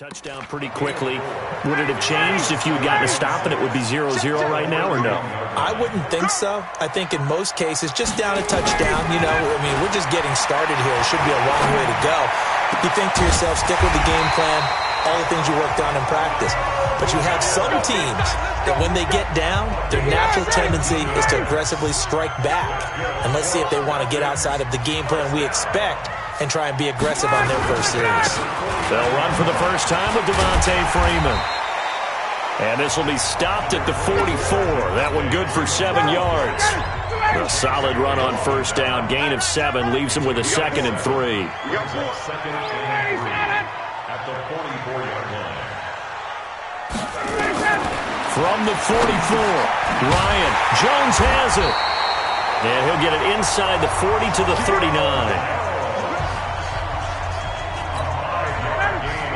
Touchdown pretty quickly. Would it have changed if you had gotten a stop and it would be 0-0 right now, or no? I wouldn't think so. I think in most cases, just down a touchdown, we're just getting started here. It should be a long way to go. You think to yourself, stick with the game plan, all the things you worked on in practice. But you have some teams that when they get down, their natural tendency is to aggressively strike back. And let's see if they want to get outside of the game plan we expect and try and be aggressive on their first series. They'll run for the first time with Devonta Freeman. And this will be stopped at the 44. That one good for 7 yards. A solid run on first down. Gain of 7 leaves him with a 2nd and 3. At the 44-yard line. From the 44, Ryan Jones has it. And he'll get it inside the 40 to the 39.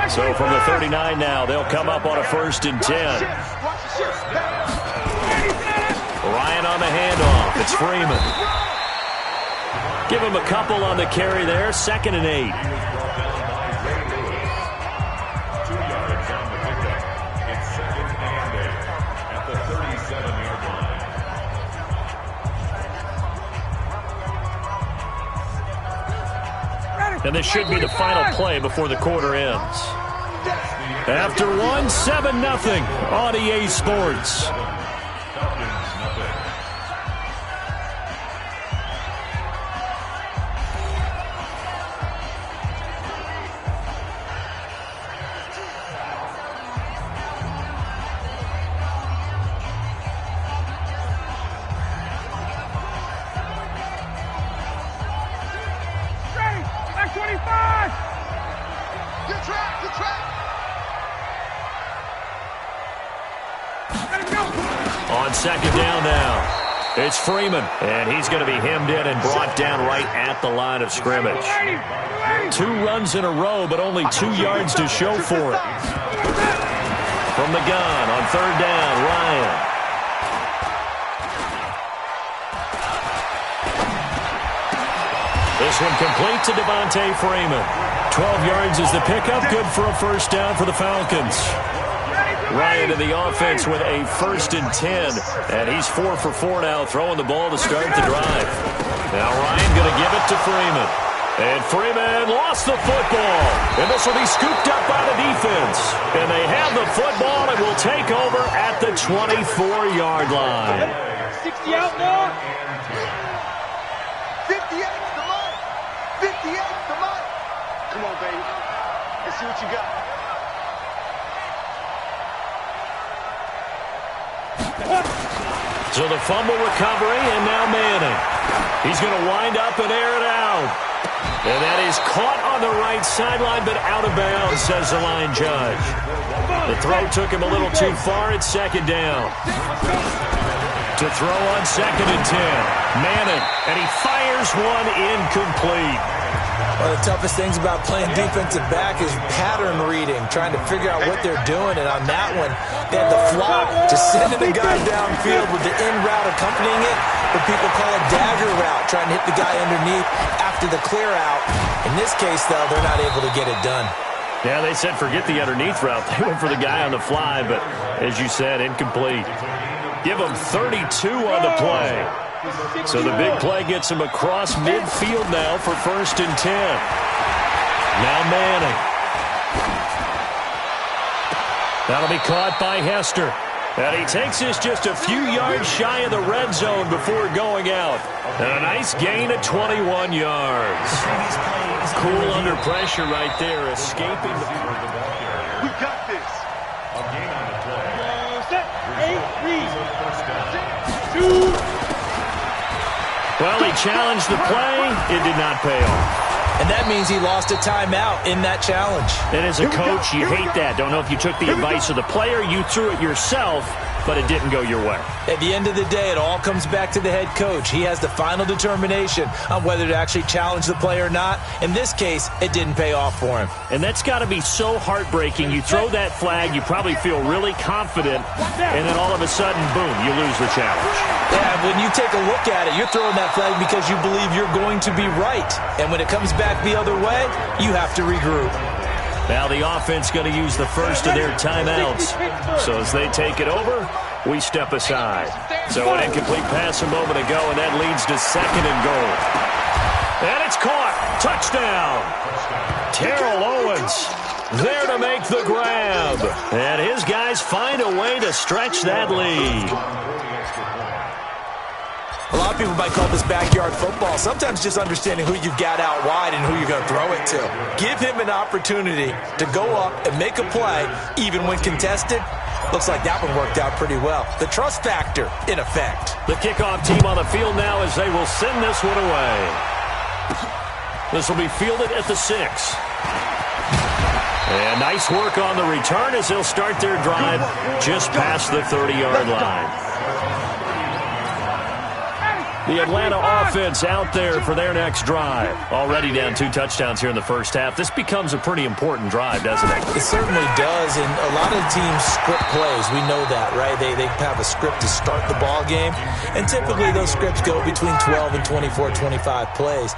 So from the 39 now, they'll come up on a 1st and 10. Ryan on the handoff. It's Freeman. Give him a couple on the carry there. 2nd and 8. 2 yards on the pickup. It's 2nd and 8 at the 37-yard line. And this should be the final play before the quarter ends. After 1, 7-0 on EA Sports. On 2nd down now, it's Freeman, and he's going to be hemmed in and brought down right at the line of scrimmage. 2 runs in a row, but only 2 yards to show for it. From the gun on 3rd down, Ryan. This one complete to Devonta Freeman. 12 yards is the pickup, good for a 1st down for the Falcons. Ryan to the offense with a 1st and 10, and he's 4 for 4 now, throwing the ball to start the drive. Now Ryan going to give it to Freeman, and Freeman lost the football, and this will be scooped up by the defense, and they have the football and will take over at the 24-yard line. 60 out now. 58, come on. 58, come on. Come on, baby. Let's see what you got. So the fumble recovery, and now Manning. He's going to wind up and air it out. And that is caught on the right sideline, but out of bounds, says the line judge. The throw took him a little too far. It's 2nd down. To throw on 2nd and 10. Manning, and he fires one incomplete. One of the toughest things about playing defensive back is pattern reading, trying to figure out what they're doing. And on that one, they had the fly, just sending the guy downfield with the in route accompanying it. What people call a dagger route, trying to hit the guy underneath after the clear out. In this case, though, they're not able to get it done. Yeah, they said forget the underneath route. They went for the guy on the fly, but as you said, incomplete. Give them 32 on the play. So the big play gets him across midfield now for 1st and 10. Now Manning. That'll be caught by Hester. And he takes this just a few yards shy of the red zone before going out. And a nice gain of 21 yards. Cool under pressure right there, escaping the... We got this. A gain on the play. Set. 8, read. First down. 2. Well, he challenged the play. It did not pay off. And that means he lost a timeout in that challenge. And as a coach, you hate that. Don't know if you took the advice of the player, you threw it yourself, but it didn't go your way. At the end of the day, it all comes back to the head coach. He has the final determination on whether to actually challenge the play or not. In this case, it didn't pay off for him. And that's got to be so heartbreaking. You throw that flag, you probably feel really confident, and then all of a sudden, boom, you lose the challenge. Yeah, when you take a look at it, you're throwing that flag because you believe you're going to be right. And when it comes back the other way, you have to regroup. Now the offense going to use the first of their timeouts. So as they take it over, we step aside. So an incomplete pass a moment ago, and that leads to 2nd and goal. And it's caught. Touchdown. Terrell Owens there to make the grab. And his guys find a way to stretch that lead. A lot of people might call this backyard football. Sometimes just understanding who you've got out wide and who you're going to throw it to. Give him an opportunity to go up and make a play, even when contested. Looks like that one worked out pretty well. The trust factor in effect. The kickoff team on the field now as they will send this one away. This will be fielded at the 6. And nice work on the return as they'll start their drive just past the 30-yard line. The Atlanta offense out there for their next drive. Already down 2 touchdowns here in the first half. This becomes a pretty important drive, doesn't it? It certainly does, and a lot of teams script plays. We know that, right? They have a script to start the ball game, and typically those scripts go between 12 and 24, 25 plays.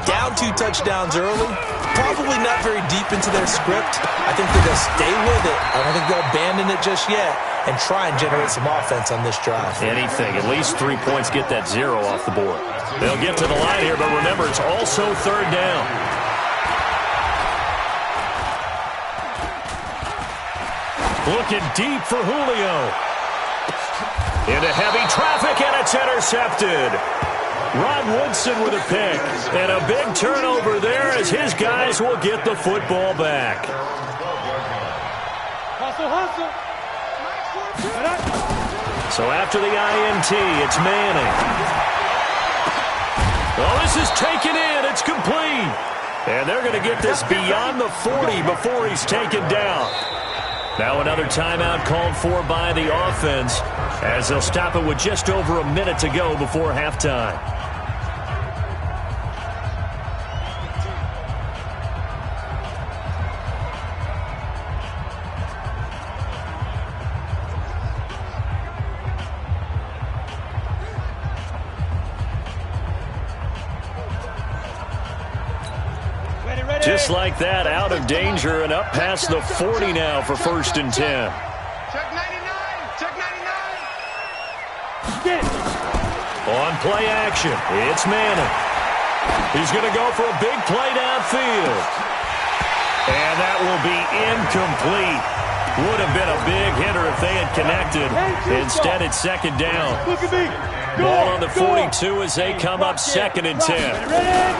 Down 2 touchdowns early, probably not very deep into their script. I think they're going to stay with it. I don't think they'll abandon it just yet and try and generate some offense on this drive. Anything. At least 3 points, get that 0 off the board. They'll get to the line here, but remember, it's also 3rd down. Looking deep for Julio. Into heavy traffic, and it's intercepted. Rod Woodson with a pick. And a big turnover there as his guys will get the football back. So after the INT, it's Manning. Oh, this is taken in. It's complete. And they're going to get this beyond the 40 before he's taken down. Now another timeout called for by the offense as they'll stop it with just over a minute to go before halftime. Just like that, out of danger and up past the 40 now for 1st and 10. Check 99. Check 99. On play action, it's Manning. He's going to go for a big play downfield. And that will be incomplete. Would have been a big hitter if they had connected. Instead, it's 2nd down. Ball on the 42 as they come up 2nd and 10.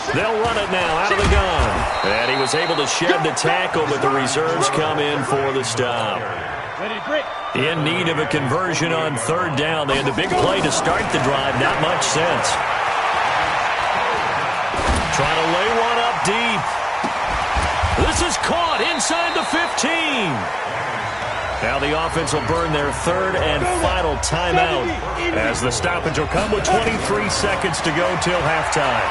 They'll run it now out of the gun. And he was able to shed the tackle, but the reserves come in for the stop. In need of a conversion on 3rd down. They had the big play to start the drive. Not much sense. Trying to lay one up deep. This is caught inside the 15. Now the offense will burn their 3rd and final timeout as the stoppage will come with 23 seconds to go till halftime.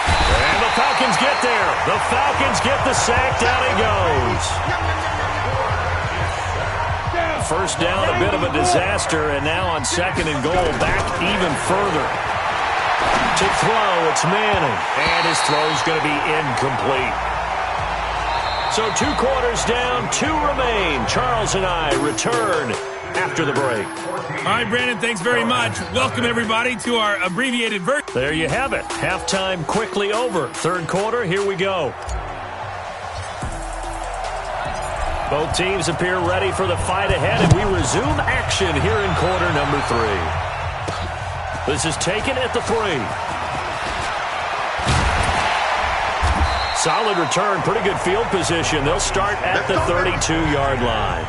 And the Falcons get there. The Falcons get the sack. Down he goes. First down, a bit of a disaster, and now on 2nd and goal, back even further. To throw, it's Manning, and his throw's going to be incomplete. So 2 quarters down, 2 remain. Charles and I return after the break. All right, Brandon, thanks very much. Welcome, everybody, to our abbreviated version. There you have it. Halftime quickly over. 3rd quarter, here we go. Both teams appear ready for the fight ahead, and we resume action here in quarter number 3. This is taken at the 3. Solid return, pretty good field position. They'll start at the 32-yard line.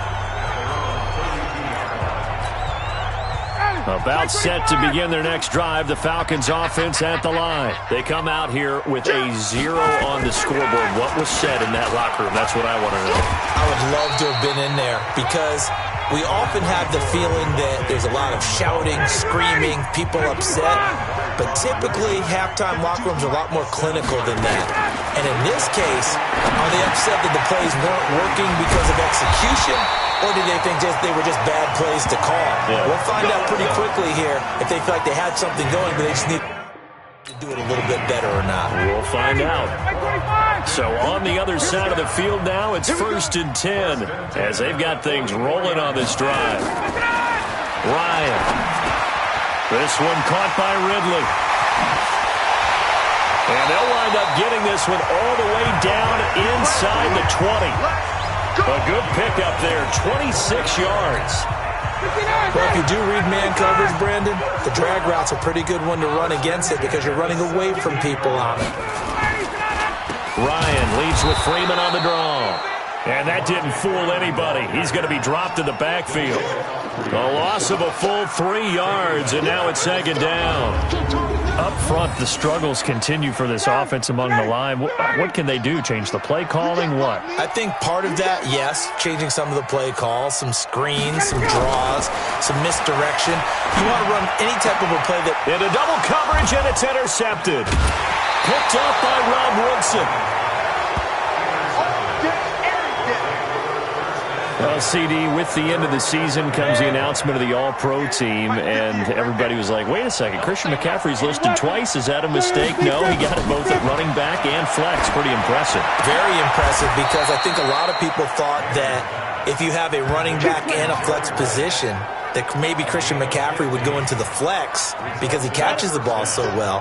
About set to begin their next drive. The Falcons offense at the line. They come out here with a 0 on the scoreboard. What was said in that locker room? That's what I want to know. I would love to have been in there because we often have the feeling that there's a lot of shouting, screaming, people upset. But typically, halftime locker rooms are a lot more clinical than that. And in this case, are they upset that the plays weren't working because of execution? Or do they think they were just bad plays to call? Yeah. We'll find out pretty quickly here if they feel like they had something going, but they just need to do it a little bit better or not. We'll find out. So on the other side of the field now, it's 1st and 10 as they've got things rolling on this drive. Ryan. This one caught by Ridley. And they'll wind up getting this one all the way down inside the 20. A good pickup there, 26 yards. Well, if you do read man coverage, Brandon, the drag route's a pretty good one to run against it because you're running away from people on it. Ryan leads with Freeman on the draw. And that didn't fool anybody. He's going to be dropped in the backfield. A loss of a full 3 yards, and now it's 2nd down. Up front, the struggles continue for this offense among the line. What can they do? Change the play calling? What? I think part of that, yes, changing some of the play calls, some screens, some draws, some misdirection. You want to run any type of a play that... Into double coverage, and it's intercepted. Picked up by Rob Woodson. Well, CD, with the end of the season comes the announcement of the All-Pro team, and everybody was like, wait a second, Christian McCaffrey's listed twice. Is that a mistake? No, he got it both at running back and flex. Pretty impressive. Very impressive because I think a lot of people thought that if you have a running back and a flex position, that maybe Christian McCaffrey would go into the flex because he catches the ball so well,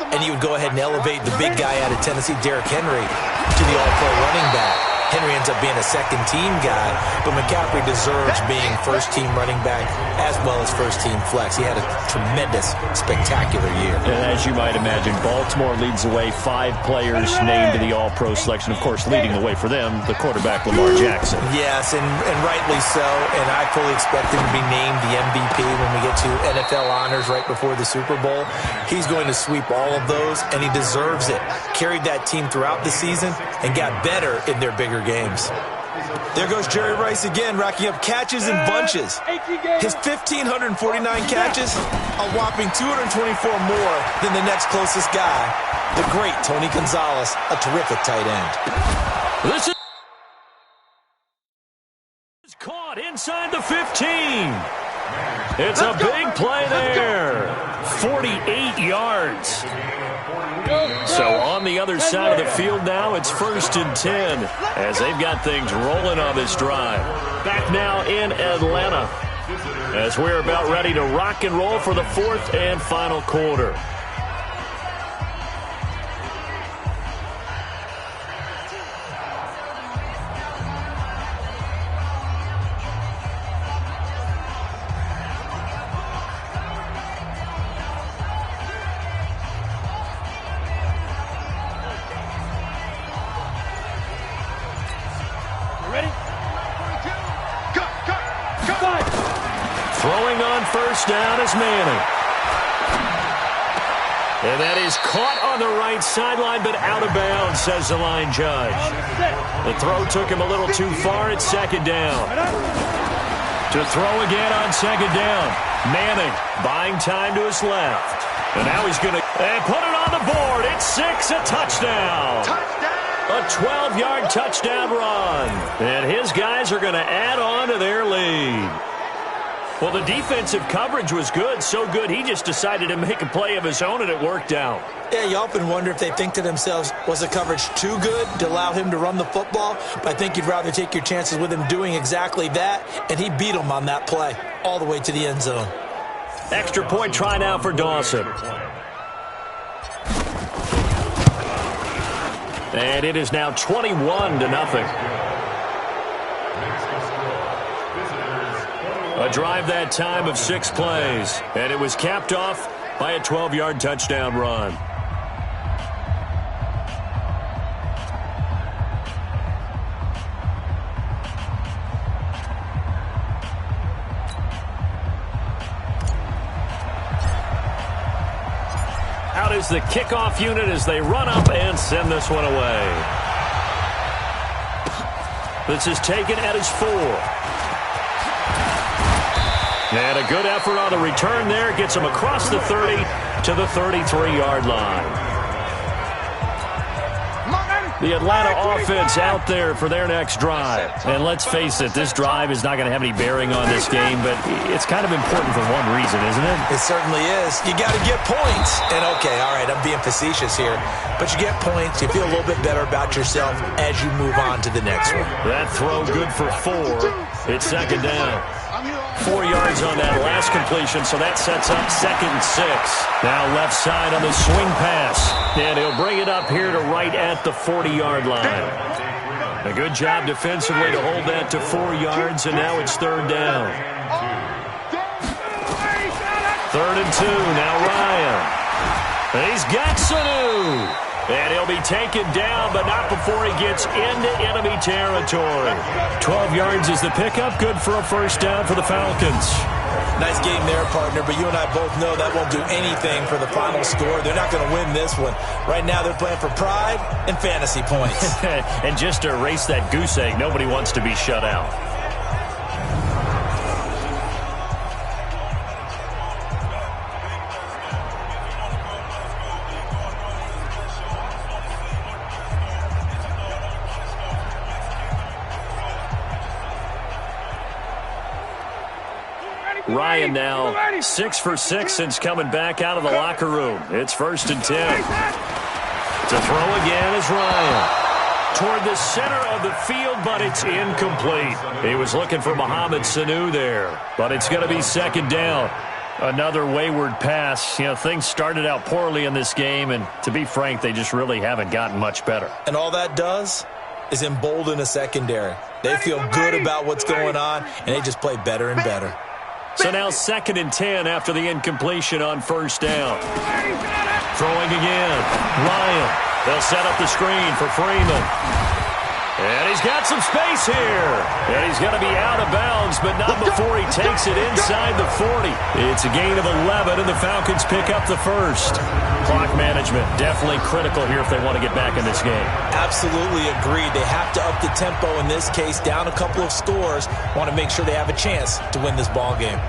and you would go ahead and elevate the big guy out of Tennessee, Derrick Henry, to the All-Pro running back. Henry ends up being a second-team guy, but McCaffrey deserves being first-team running back as well as first-team flex. He had a tremendous, spectacular year. And as you might imagine, Baltimore leads the way. 5 players named to the All-Pro selection. Of course, leading the way for them, the quarterback, Lamar Jackson. Yes, and rightly so, and I fully expect him to be named the MVP when we get to NFL honors right before the Super Bowl. He's going to sweep all of those, and he deserves it. Carried that team throughout the season and got better in their bigger games. There goes Jerry Rice again, racking up catches in bunches. His 1,549 catches, a whopping 224 more than the next closest guy, the great Tony Gonzalez, a terrific tight end. This is caught inside the 15. It's a big play there. 48 yards. So on the other side of the field now, it's 1st and 10 as they've got things rolling on this drive. Back now in Atlanta as we're about ready to rock and roll for the 4th and final quarter. Throwing on 1st down is Manning. And that is caught on the right sideline, but out of bounds, says the line judge. The throw took him a little too far. It's 2nd down. To throw again on 2nd down. Manning buying time to his left. And now he's going to put it on the board. It's 6, a touchdown. A 12-yard touchdown run. And his guys are going to add on to their lead. Well, the defensive coverage was good, so good he just decided to make a play of his own, and it worked out. Yeah, you often wonder if they think to themselves, was the coverage too good to allow him to run the football? But I think you'd rather take your chances with him doing exactly that, and he beat him on that play all the way to the end zone. Extra point try now for Dawson. And it is now 21-0. A drive that time of 6 plays, and it was capped off by a 12-yard touchdown run. Out is the kickoff unit as they run up and send this one away. This is taken at his 4. And a good effort on the return there. Gets him across the 30 to the 33-yard line. The Atlanta offense out there for their next drive. And let's face it, this drive is not going to have any bearing on this game, but it's kind of important for one reason, isn't it? It certainly is. You got to get points. And, okay, all right, I'm being facetious here. But you get points. You feel a little bit better about yourself as you move on to the next one. That throw good for 4. It's second down. 4 yards on that last completion, so that sets up 2nd and 6. Now left side on the swing pass. And he'll bring it up here to right at the 40-yard line. A good job defensively to hold that to 4 yards, and now it's 3rd down. 3rd and 2, now Ryan. He's got Sanu. And he'll be taken down, but not before he gets into enemy territory. 12 yards is the pickup. Good for a first down for the Falcons. Nice game there, partner, but you and I both know that won't do anything for the final score. They're not going to win this one. Right now they're playing for pride and fantasy points. And just to erase that goose egg, nobody wants to be shut out. Ryan now 6 for 6 since coming back out of the locker room. It's 1st and 10. To throw again is Ryan. Toward the center of the field, but it's incomplete. He was looking for Mohamed Sanu there, but it's going to be 2nd down. Another wayward pass. You know, things started out poorly in this game, and to be frank, they just really haven't gotten much better. And all that does is embolden a secondary. They feel good about what's going on, and they just play better and better. So now 2nd and 10 after the incompletion on 1st down. Throwing again. Ryan. They'll set up the screen for Freeman. And he's got some space here. And he's going to be out of bounds, but not before he takes it inside the 40. It's a gain of 11, and the Falcons pick up the first. Clock management definitely critical here if they want to get back in this game. Absolutely agreed. They have to up the tempo in this case, down a couple of scores. Want to make sure they have a chance to win this ball game.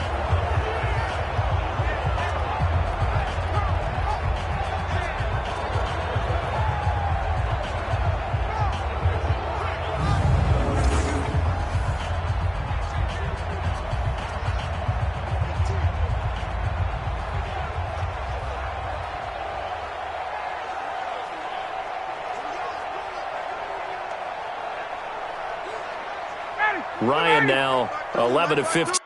Ryan now 11 of 15.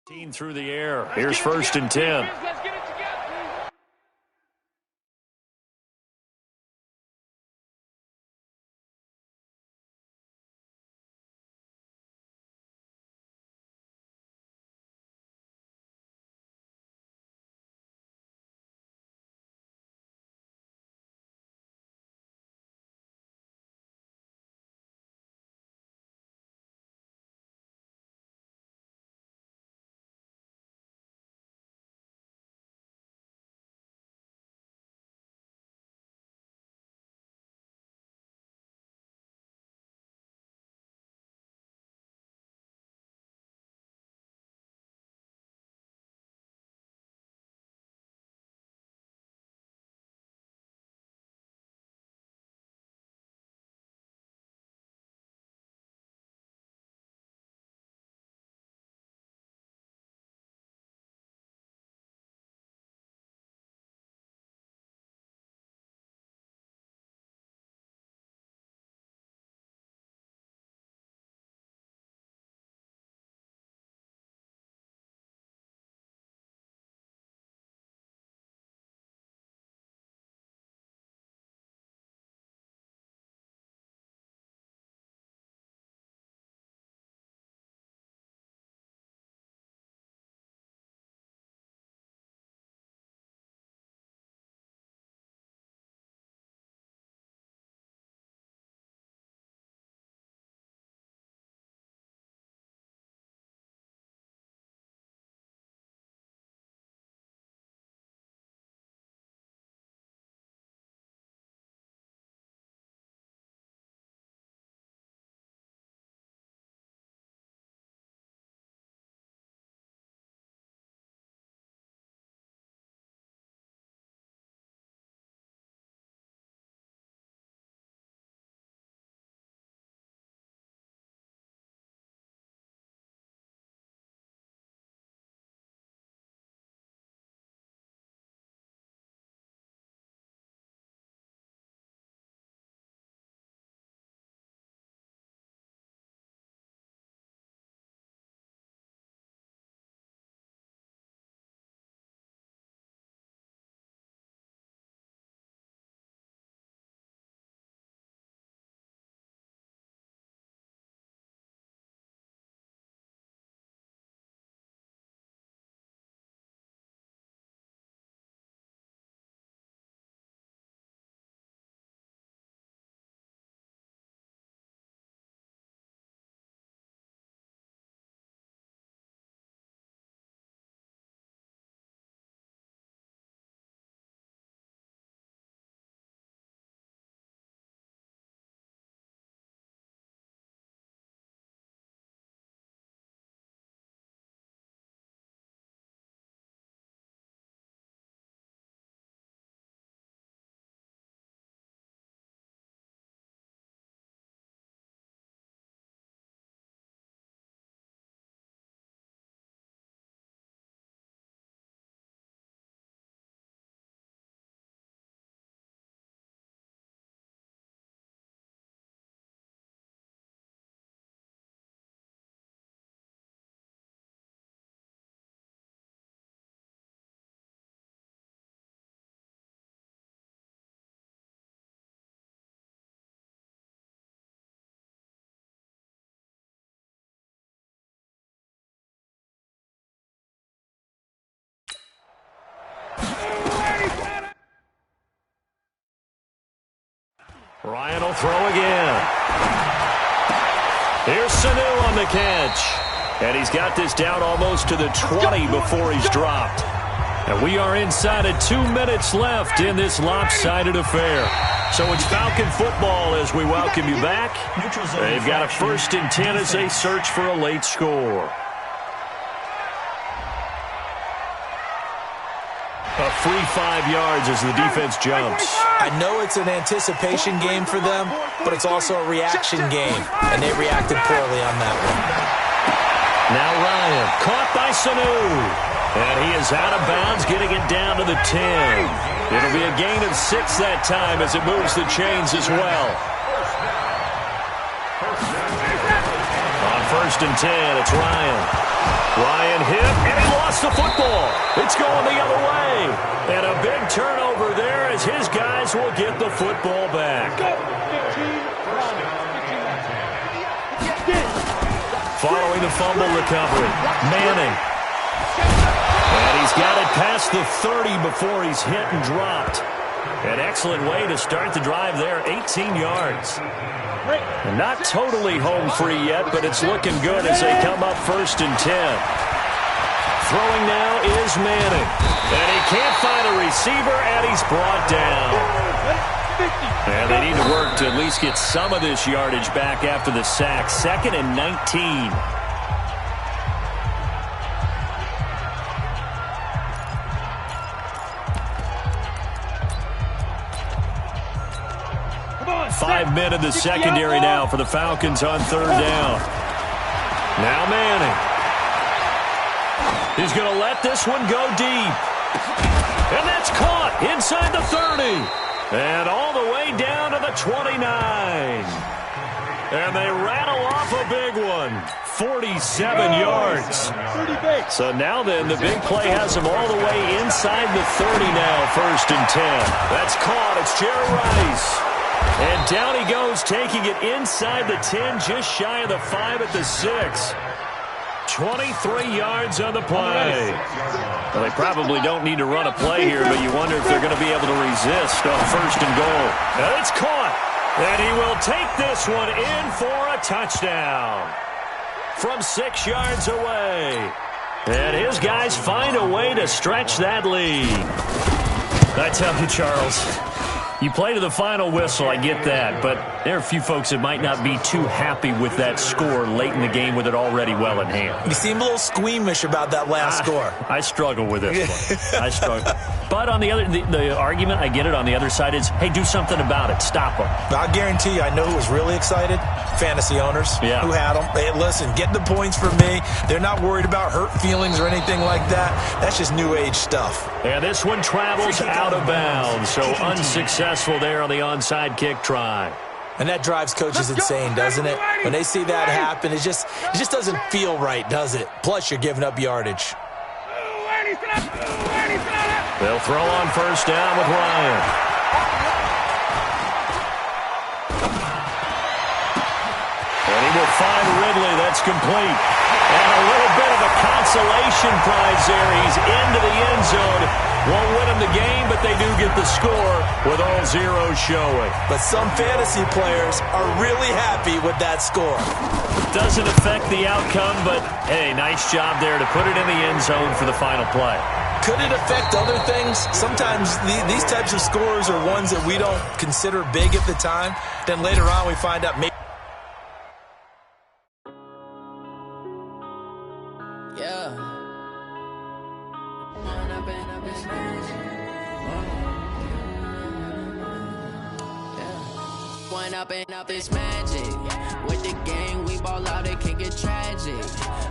Through the air. Here's 1st and 10. Ryan will throw again. Here's Sanu on the catch. And he's got this down almost to the 20 before he's dropped. And we are inside of 2 minutes left in this lopsided affair. So it's Falcon football as we welcome you back. They've got a 1st and 10 as they search for a late score. A free 5 yards as the defense jumps. I know it's an anticipation game for them, but it's also a reaction game, and they reacted poorly on that one. Now Ryan, caught by Sanu. And he is out of bounds, getting it down to the 10. It'll be a gain of 6 that time as it moves the chains as well. On first and 10. It's Ryan. Ryan hit, and he lost the football. It's going the other way. And a big turnover there as his guys will get the football back. Following the fumble recovery, Manning. And he's got it past the 30 before he's hit and dropped. An excellent way to start the drive there, 18 yards. And not totally home free yet, but it's looking good as they come up first and 10. Throwing now is Manning. And he can't find a receiver, and he's brought down. And they need to work to at least get some of this yardage back after the sack. 2nd and 19. Five men in the secondary now for the Falcons on third down. Now Manning. He's going to let this one go deep. And that's caught inside the 30. And all the way down to the 29. And they rattle off a big one. 47 yards. So now then, the big play has them all the way inside the 30 now, first and 10. That's caught. It's Jerry Rice. And down he goes, taking it inside the 10, just shy of the 5 at the 6. 23 yards on the play. Well, they probably don't need to run a play here, but you wonder if they're going to be able to resist on first and goal. And it's caught. And he will take this one in for a touchdown from 6 yards away. And his guys find a way to stretch that lead. I tell you, Charles, you play to the final whistle, I get that, but there are a few folks that might not be too happy with that score late in the game with it already well in hand. You seem a little squeamish about that last score. I struggle with this one. I struggle. But on the other, the argument, I get it, on the other side is, hey, do something about it. Stop them. I guarantee you, I know who was really excited. Fantasy owners who had them. Hey, listen, get the points for me. They're not worried about hurt feelings or anything like that. That's just new age stuff. And this one travels out of bounds, so unsuccessful there on the onside kick try. And that drives coaches insane, doesn't it? When they see that happen, it just doesn't feel right, does it? Plus, you're giving up yardage. They'll throw on first down with Ryan. And he will find Ridley. That's complete. And a little bit of a consolation prize there. He's into the end zone. Won't win him the game, but they do get the score with all zeros showing. But some fantasy players are really happy with that score. Doesn't affect the outcome, but, hey, nice job there to put it in the end zone for the final play. Could it affect other things? Sometimes these types of scores are ones that we don't consider big at the time. Then later on we find out maybe. Up this magic. With the gang, we ball out, it can get tragic.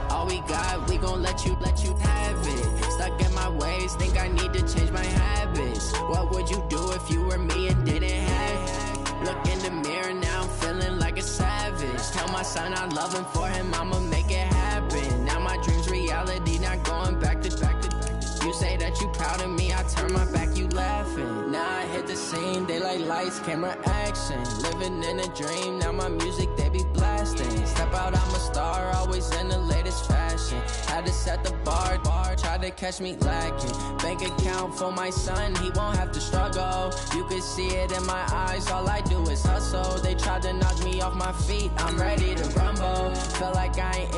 All we got, we gon' let you have it. Stuck in my ways, think I need to change my habits. What would you do if you were me and didn't have it? Look in the mirror, now I'm feeling like a savage. Tell my son I love him, for him I'ma make it happen. Now my dream's reality, not going back to. You say that you proud of me, I turn my back, you laughing. Now I hit the scene, daylight lights, camera action. Living in a dream, now my music, they be blasting. Step out, I'm a star, always in the latest fashion. Had to set the bar, try to catch me lacking. Bank account for my son, he won't have to struggle. You can see it in my eyes, all I do is hustle. They tried to knock me off my feet, I'm ready to rumble. Feel like I ain't